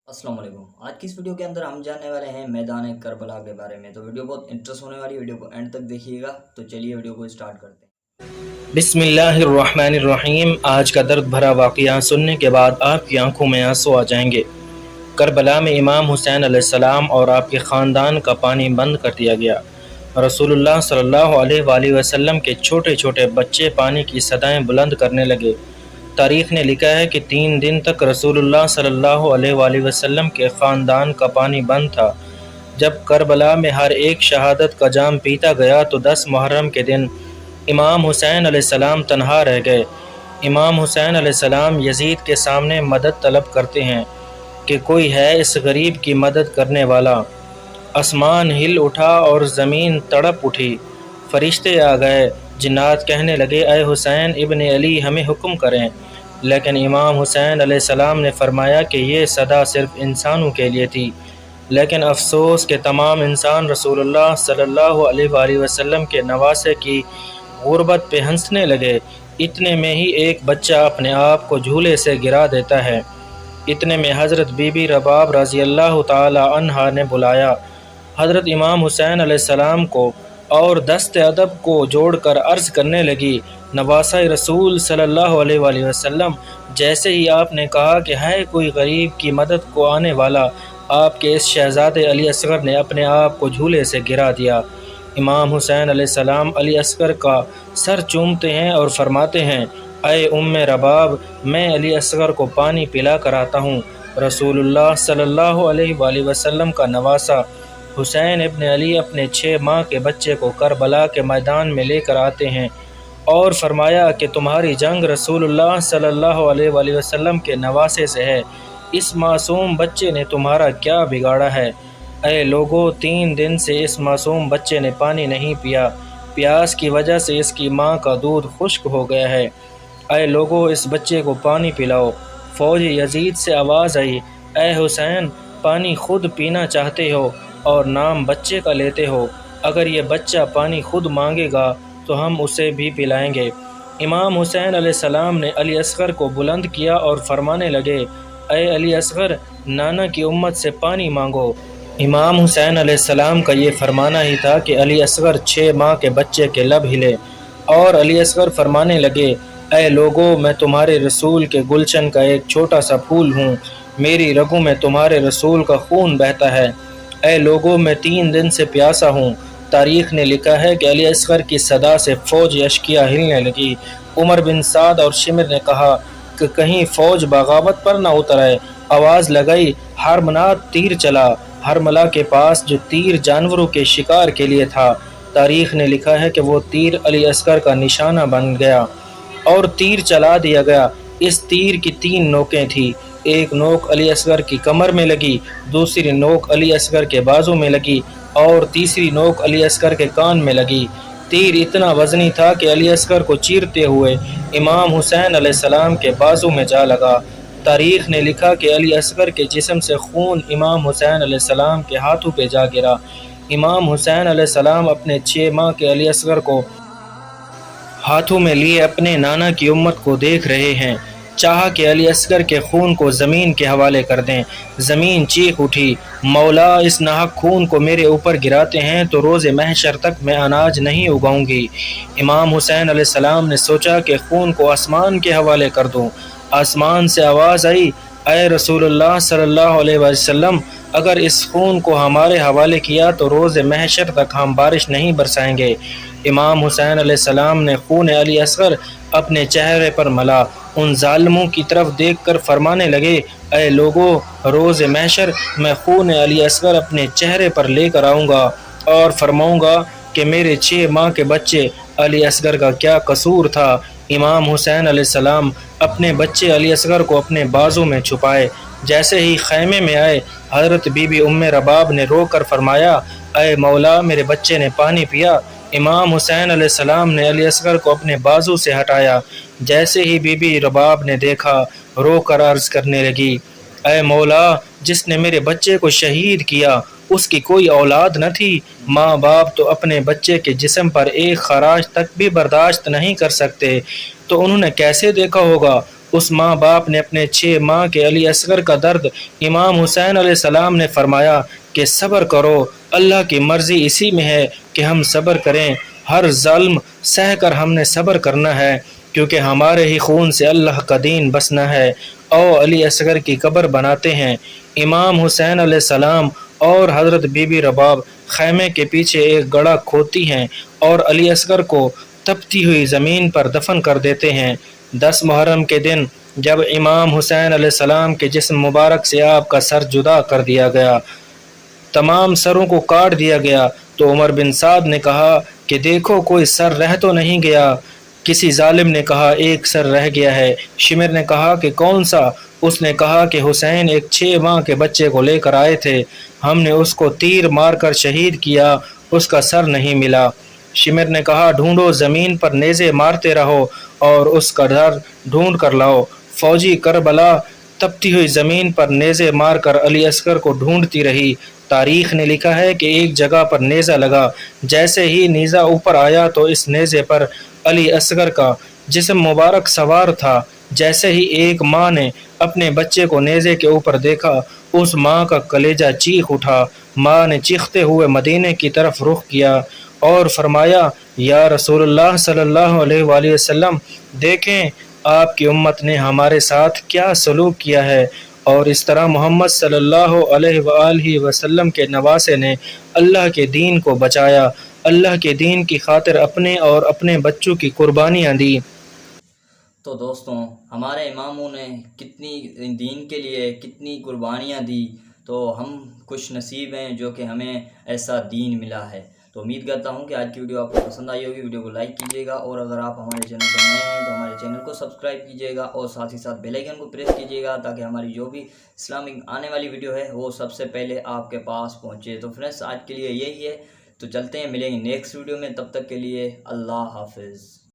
अस्सलाम वालेकुम। आज की इस वीडियो के अंदर हम जानने वाले हैं मैदान करबला के बारे में। तो वीडियो बहुत इंटरेस्ट होने वाली, वीडियो को एंड तक देखिएगा। तो चलिए वीडियो को स्टार्ट करते हैं। बिस्मिल्लाहिर्रहमानिर्रहीम। आज का दर्द भरा वाक़या सुनने के बाद आपकी आंखों में आंसू आ जाएंगे। करबला में इमाम हुसैन अलैहिस्सलाम और आपके ख़ानदान का पानी बंद कर दिया गया। रसूलुल्लाह सल्लल्लाहु अलैहि वसल्लम के छोटे छोटे बच्चे पानी की सदाएं बुलंद करने लगे। तारीख़ ने लिखा है कि 3 दिन तक रसूलुल्लाह सल्लल्लाहु अलैहि वसल्लम के ख़ानदान का पानी बंद था। जब करबला में हर एक शहादत का जाम पीता गया तो 10 मुहर्रम के दिन इमाम हुसैन अलैहिस्सलाम तन्हा रह गए। इमाम हुसैन अलैहिस्सलाम यजीद के सामने मदद तलब करते हैं कि कोई है इस गरीब की मदद करने वाला। आसमान हिल उठा और ज़मीन तड़प उठी। फरिश्ते आ गए। जिन्नात कहने लगे, ऐ हुसैन इब्न अली, हमें हुक्म करें। लेकिन इमाम हुसैन अलैहिस्सलाम ने फरमाया कि ये सदा सिर्फ इंसानों के लिए थी। लेकिन अफसोस कि तमाम इंसान रसूलुल्लाह सल्लल्लाहु अलैहि वसल्लम के नवासे की गुर्बत पे हंसने लगे। इतने में ही एक बच्चा अपने आप को झूले से गिरा देता है। इतने में हज़रत बीबी रबाब रज़ी अल्लाह ताला अन्हा ने बुलाया। हज़रत इमाम हुसैन अलैहिस्सलाम को और दस्ते अदब को जोड़कर अर्ज़ करने लगी, नवासा रसूल सल्लल्लाहु अलैहि वसल्लम, जैसे ही आपने कहा कि है कोई गरीब की मदद को आने वाला, आपके इस शहज़ादे अली असगर ने अपने आप को झूले से गिरा दिया। इमाम हुसैन अलैहिस्सलाम अली असगर का सर चूमते हैं और फरमाते हैं, ऐ उम्मे रबाब, मैं अली असगर को पानी पिला कर आता हूँ। रसूलुल्लाह सल्लल्लाहु अलैहि वसल्लम का नवासा हुसैन इब्न अली अपने 6 माह के बच्चे को करबला के मैदान में लेकर आते हैं और फरमाया कि तुम्हारी जंग रसूलुल्लाह सल्लल्लाहु अलैहि वसल्लम के नवासे से है। इस मासूम बच्चे ने तुम्हारा क्या बिगाड़ा है? ऐ लोगो, 3 दिन से इस मासूम बच्चे ने पानी नहीं पिया। प्यास की वजह से इसकी माँ का दूध खुश्क हो गया है। ऐ लोगो, इस बच्चे को पानी पिलाओ। फौज यजीद से आवाज़ आई, ऐ हुसैन, पानी खुद पीना चाहते हो और नाम बच्चे का लेते हो। अगर ये बच्चा पानी खुद मांगेगा तो हम उसे भी पिलाएंगे। इमाम हुसैन अलैहिस्सलाम ने अली असगर को बुलंद किया और फरमाने लगे, ऐ अली असगर, नाना की उम्मत से पानी मांगो। इमाम हुसैन अलैहिस्सलाम का ये फरमाना ही था कि अली असगर 6 माह के बच्चे के लब हिले और अली असगर फरमाने लगे, ऐ लोगो, मैं तुम्हारे रसूल के गुलशन का एक छोटा सा फूल हूँ। मेरी रगों में तुम्हारे रसूल का खून बहता है। ऐ लोगो, मैं 3 दिन से प्यासा हूँ। तारीख़ ने लिखा है कि अली असगर की सदा से फ़ौज यशकिया हिलने लगी। उमर बिन साद और शिमर ने कहा कि कहीं फ़ौज बगावत पर ना उतर आए। आवाज़ लगाई, हरमला तीर चला। हरमला के पास जो तीर जानवरों के शिकार के लिए था, तारीख़ ने लिखा है कि वो तीर अली असगर का निशाना बन गया और तीर चला दिया गया। इस तीर की 3 नोकें थी। एक नोक अली असगर की कमर में लगी, दूसरी नोक अली असगर के बाजू में लगी और तीसरी नोक अली असगर के कान में लगी। तीर इतना वज़नी था कि अली असगर को चीरते हुए इमाम हुसैन अलैहिस्सलाम के बाजू में जा लगा। तारीख़ ने लिखा कि अली असगर के जिस्म से खून इमाम हुसैन अलैहिस्सलाम के हाथों पे जा गिरा। इमाम हुसैन अलैहिस्सलाम अपने 6 माह के अली असगर को हाथों में लिए अपने नाना की उम्मत को देख रहे हैं। चाहा कि अली असगर के खून को ज़मीन के हवाले कर दें। ज़मीन चीख उठी, मौला, इस नाहक खून को मेरे ऊपर गिराते हैं तो रोज़े महशर तक मैं अनाज नहीं उगाऊंगी। इमाम हुसैन अलैहिस्सलाम ने सोचा कि खून को आसमान के हवाले कर दूं। आसमान से आवाज़ आई, ऐ रसूलुल्लाह सल्लल्लाहु अलैहि वसल्लम, अगर इस खून को हमारे हवाले किया तो रोज़े महशर तक हम बारिश नहीं बरसाएंगे। इमाम हुसैन अलैहिस्सलाम ने खून अली असगर अपने चेहरे पर मला। उन जालिमों की तरफ देखकर फरमाने लगे, ऐ लोगो, रोज़ महशर मैं खून अली असगर अपने चेहरे पर लेकर आऊँगा और फरमाऊँगा कि मेरे 6 माह के बच्चे अली असगर का क्या कसूर था। इमाम हुसैन अलैहिस्सलाम अपने बच्चे अली असगर को अपने बाजू में छुपाए। जैसे ही खैमे में आए, हज़रत बीबी उम्मे रबाब ने रो कर फरमाया, ऐ मौला, मेरे बच्चे ने पानी पिया। इमाम हुसैन अलैहिस्सलाम ने अली असगर को अपने बाजू से हटाया। जैसे ही बीबी रबाब ने देखा, रो कर अर्ज़ करने लगी, ऐ मौला, जिसने मेरे बच्चे को शहीद किया उसकी कोई औलाद न थी। माँ बाप तो अपने बच्चे के जिस्म पर एक खराश तक भी बर्दाश्त नहीं कर सकते, तो उन्होंने कैसे देखा होगा اس ماں باپ نے اپنے 6 ماہ کے علی اصغر کا درد امام حسین علیہ السلام نے فرمایا کہ صبر کرو، اللہ کی مرضی اسی میں ہے کہ ہم صبر کریں، ہر ظلم سہ کر ہم نے صبر کرنا ہے، کیونکہ ہمارے ہی خون سے اللہ کا دین بسنا ہے۔ او علی اصغر کی قبر بناتے ہیں۔ امام حسین علیہ السلام اور حضرت بی بی رباب خیمے کے پیچھے ایک گڑھا کھودتی ہیں اور علی اصغر کو تپتی ہوئی زمین پر دفن کر دیتے ہیں۔ 10 محرم کے دن جب امام حسین علیہ السلام کے جسم مبارک سے آپ کا سر جدا کر دیا گیا، تمام سروں کو کاٹ دیا گیا، تو عمر بن سعد نے کہا کہ دیکھو کوئی سر رہ تو نہیں گیا۔ کسی ظالم نے کہا ایک سر رہ گیا ہے۔ شمر نے کہا کہ کون سا؟ اس نے کہا کہ حسین ایک 6 ماہ کے بچے کو لے کر آئے تھے، ہم نے اس کو تیر مار کر شہید کیا، اس کا سر نہیں ملا۔ شمر نے کہا ڈھونڈو، زمین پر نیزے مارتے رہو اور اس کا سر ڈھونڈ کر لاؤ۔ فوجی کربلا تپتی ہوئی زمین پر نیزے مار کر علی اصغر کو ڈھونڈتی رہی۔ تاریخ نے لکھا ہے کہ ایک جگہ پر نیزہ لگا، جیسے ہی نیزہ اوپر آیا تو اس نیزے پر علی اصغر کا جسم مبارک سوار تھا۔ جیسے ہی ایک ماں نے اپنے بچے کو نیزے کے اوپر دیکھا، اس ماں کا کلیجہ چیخ اٹھا۔ ماں نے چیختے ہوئے مدینے کی طرف رخ کیا اور فرمایا یا رسول اللہ صلی اللہ علیہ وآلہ وسلم، دیکھیں آپ کی امت نے ہمارے ساتھ کیا سلوک کیا ہے، اور اس طرح محمد صلی اللہ علیہ وآلہ وسلم کے نواسے نے اللہ کے دین کو بچایا، اللہ کے دین کی خاطر اپنے اور اپنے بچوں کی قربانیاں دی۔ تو دوستوں، ہمارے اماموں نے کتنی دین کے لیے کتنی قربانیاں دی، تو ہم خوش نصیب ہیں جو کہ ہمیں ایسا دین ملا ہے۔ تو امید کرتا ہوں کہ آج کی ویڈیو آپ کو پسند آئی ہوگی۔ ویڈیو کو لائک کیجیے گا، اور اگر آپ ہمارے چینل پر نئے ہیں تو ہمارے چینل کو سبسکرائب کیجیے گا، اور ساتھ ہی ساتھ بیل آئیکن کو پریس کیجیے گا تاکہ ہماری جو بھی اسلامک آنے والی ویڈیو ہے وہ سب سے پہلے آپ کے پاس پہنچے۔ تو فرینڈس، آج کے لیے یہی ہے، تو چلتے ہیں، ملیں گے نیکسٹ ویڈیو میں، تب تک کے لیے اللہ حافظ۔